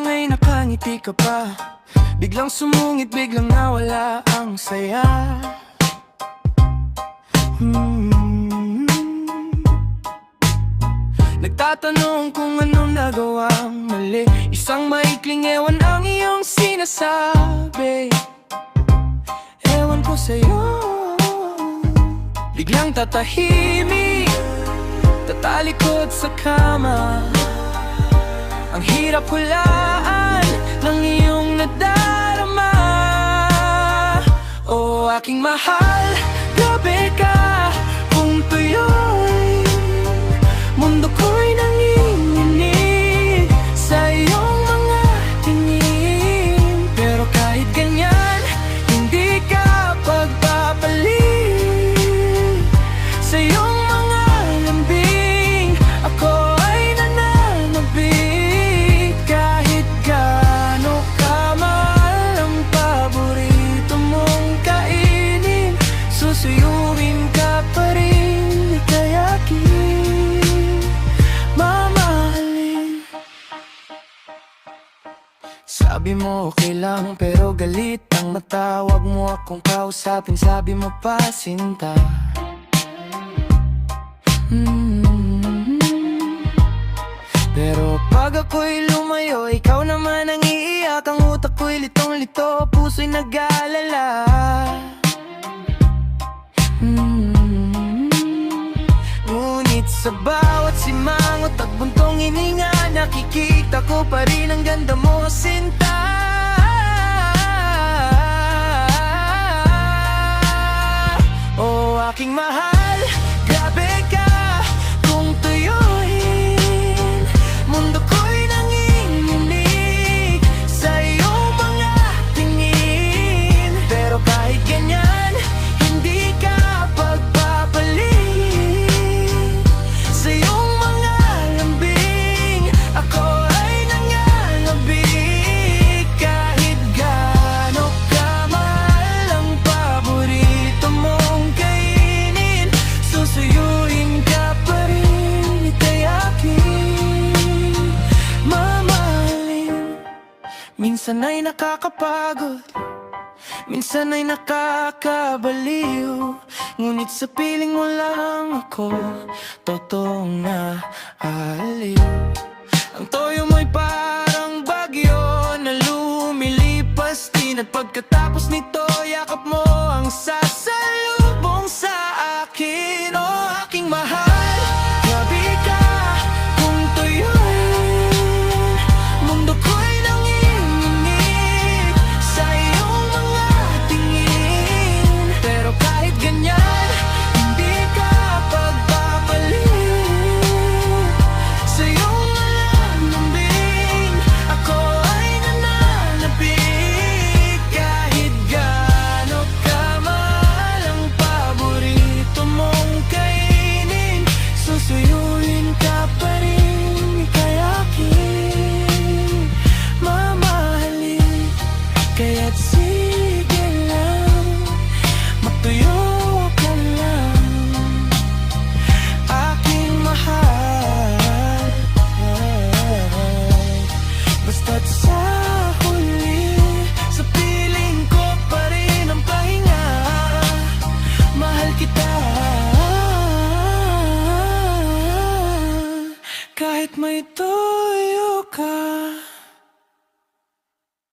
lang ay nakangiti ka pa. Biglang sumungit, biglang nawala ang saya. Nagtatanong kung anong nagawang mali. Isang maikling ewan ang iyong sinasabi. Ewan ko sa'yo. Biglang tatahimik, tatalikod sa kama. Ang hirap hulaan ng iyong nadarama. Oh, aking mahal, grabe ka. Kung tuyo'y mundo ko'y nanginginig sa iyong mga tingin. Pero kahit ganyan, hindi ka pagpapalit sa iyong mga lambing. Ako ay nananabik. Kahit gaano kamahal ang paborito mong kainin, susuyuin ka pa rin, ikayakin, mamahalin. Sabi mo okay lang pero galit ang mata. Huwag mo akong kausapin, sabi mo pa sinta. Pero pag ako'y lumayo, ikaw naman ang iiyak. Ang utak ko'y litong-lito, puso'y nag-aalala. Ngunit sa bawat simangot at buntong hininga, nakikita ko pa rin ang ganda mo, sinta. Oh, aking mahal, grabe ka. Kung tuyuin, mundo ko'y nanginginig sa iyong mga tingin. Pero kahit ganyan, hindi ka pagpapalit sa iyong mga lambing. Ako ay nangangabik. Kahit gaano kamahal ang paborito mong kainin, susuyuin ka pa rin, itayakin, mamahalin. Minsan ay nakakapagod, minsan ay nakakabaliw. Ngunit sa piling mo lang ako totoong naaliw. Ang toyo mo'y parang bagyo na lumilipas din, at pagkatapos nito, yakap mo ang sasalubong sa akin. Oh, aking mahal, grabe ka. Kung tuyo'y mundo ko'y nanginginig sa iyong mga tingin. Pero kahit ganyan, hindi ka pagpapalit sa iyong lambing. Ako ay nananabik. Kahit gaano kamahal ang paborito mong kainin, susuyuin ka pa rin, ikayakin, mamahalin. Kaya't sige lang, matuyo ka lang, aking mahal. Basta't sa huli, sa piling ko pa rin ang pahinga. Mahal kita kahit may tuyo ka.